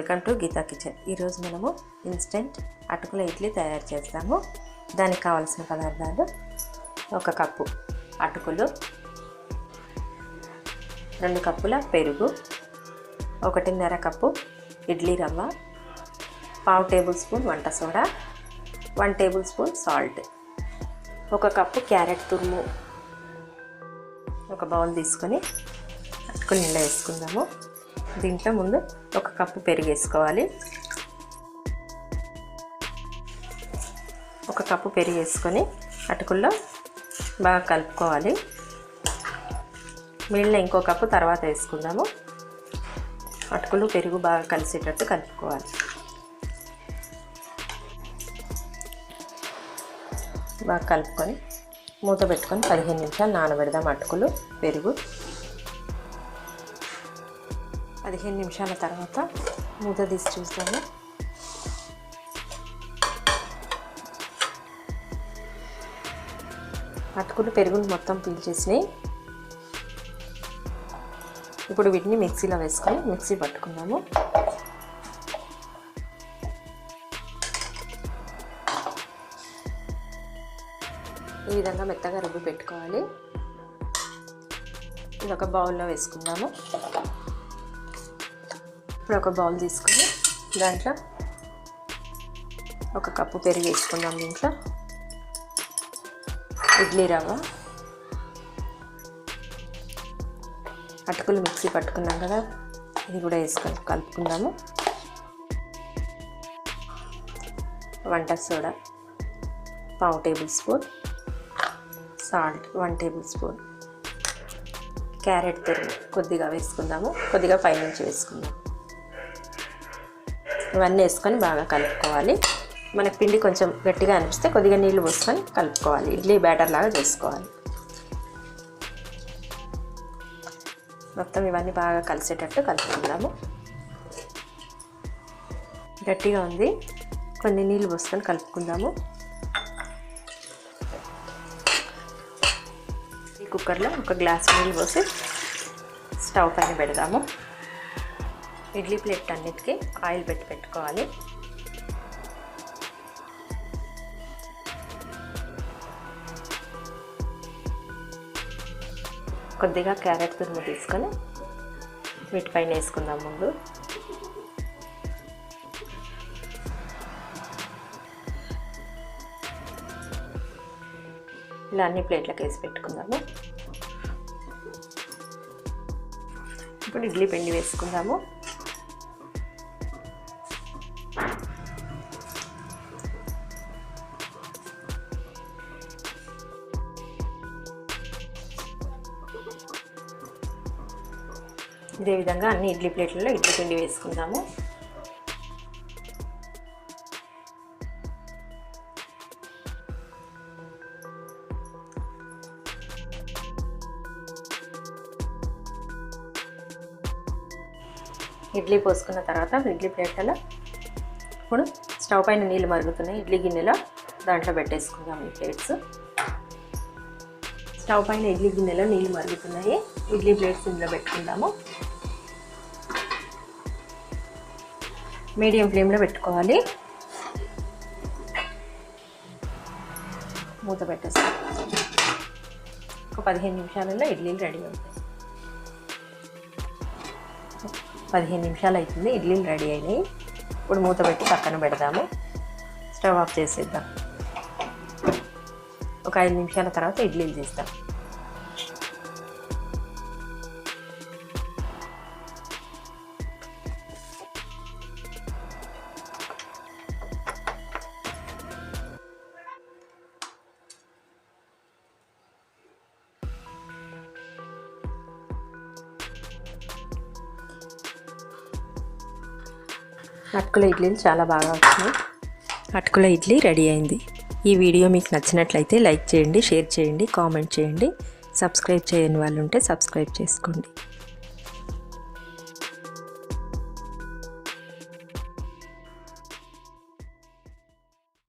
Welcome to Gita kitchen. ఈరోజు మనము instant అటుకుల ఇడ్లీ తయారు చేస్తాము. దానికి కావాల్సిన పదార్థాలు: 1 కప్పు అటుకులు, 2 కప్పుల పెరుగు, 1.5 కప్పు ఇడ్లీ రవ్వ, 1/2 టేబుల్ స్పూన్ వంట soda, 1 table spoon salt, 1 cup carrot తురుము. ఒక బౌల్ తీసుకొని అటుకులు నీళ్ళ వేసుకుందాము. దీంట్లో ముందు 1 కప్పు పెరుగు వేసుకోవాలి. 1 కప్పు పెరుగు వేసుకొని అటుకుల్లో బాగా కలుపుకోవాలి. మిగిలిన ఇంకో కప్పు తర్వాత వేసుకుందాము. అటుకులు పెరుగు బాగా కలిసేటట్టు కలుపుకోవాలి. బాగా కలుపుకొని మూత పెట్టుకొని 15 నిమిషాలు నానబెడదాం. అటుకులు పెరుగు 15 నిమిషాల తర్వాత మూత తీసి చూస్తాము. అటుకులు పెరుగును మొత్తం పీల్చేసినాయి. ఇప్పుడు వీటిని మిక్సీలో వేసుకొని మిక్సీ పట్టుకుందాము. ఈ విధంగా మెత్తగా రుబ్బి పెట్టుకోవాలి. ఇది ఒక బౌల్లో వేసుకుందాము. ఇప్పుడు ఒక బౌల్ తీసుకొని దాంట్లో 1 కప్పు పెరుగు వేసుకుందాం. దీంట్లో ఇడ్లీ రవ్వ, అటుకులు మిక్సీ పట్టుకున్నాం కదా, ఇది కూడా వేసుకొని కలుపుకుందాము. వంట soda 1/2 table spoon, salt 1 table spoon, carrot తురుము కొద్దిగా వేసుకుందాము. కొద్దిగా పైనుంచి వేసుకుందాం. ఇవన్నీ వేసుకొని బాగా కలుపుకోవాలి. మనకు పిండి కొంచెం గట్టిగా అనిపిస్తే కొద్దిగా నీళ్ళు పోసుకొని కలుపుకోవాలి. ఇడ్లీ బ్యాటర్ లాగా చేసుకోవాలి. మొత్తం ఇవన్నీ బాగా కలిసేటట్టు కలుపుకుందాము. గట్టిగా ఉంది, కొన్ని నీళ్ళు పోసుకొని కలుపుకుందాము. ఈ కుక్కర్లో 1 గ్లాస్ నీళ్ళు పోసి స్టవ్ పైన పెడదాము. ఇడ్లీ ప్లేట్ అన్నిటికీ ఆయిల్ పెట్టుకోవాలి. కొద్దిగా క్యారెట్ తురుము తీసుకొని వీటిపైన వేసుకుందాం. ముందు ఇలా అన్ని ప్లేట్లకు వేసి పెట్టుకుందాము. ఇప్పుడు ఇడ్లీ పిండి వేసుకుందాము. ఇదే విధంగా అన్ని ఇడ్లీ ప్లేట్లలో ఇడ్లీ పిండి వేసుకుందాము. ఇడ్లీ పోసుకున్న తర్వాత ఇడ్లీ ప్లేట్లలో ఇప్పుడు స్టవ్ పైన నీళ్ళు మరుగుతున్నాయి. ఇడ్లీ గిన్నెలో దాంట్లో పెట్టేసుకుందాం ఈ ప్లేట్స్. స్టవ్ పైన ఇడ్లీ గిన్నెలో నీళ్ళు మరుగుతున్నాయి. ఇడ్లీ ప్లేట్స్ ఇందులో పెట్టుకుందాము. మీడియం ఫ్లేమ్లో పెట్టుకోవాలి. మూత పెట్టేస్తాం. ఒక 15 నిమిషాలలో ఇడ్లీలు రెడీ అవుతాయి. 15 నిమిషాలు అవుతుంది, ఇడ్లీలు రెడీ అయినాయి. ఇప్పుడు మూత పెట్టి పక్కన పెడదాము. స్టవ్ ఆఫ్ చేసేద్దాం. ఒక 5 నిమిషాల తర్వాత ఇడ్లీలు తీస్తాం. అటుకుల ఇడ్లీలు చాలా బాగా వచ్చినాయి. అటుకుల ఇడ్లీ రెడీ అయింది. ఈ వీడియో మీకు నచ్చినట్లయితే లైక్ చేయండి, షేర్ చేయండి, కామెంట్ చేయండి. సబ్స్క్రైబ్ చేయని వాళ్ళు ఉంటే సబ్స్క్రైబ్ చేసుకోండి.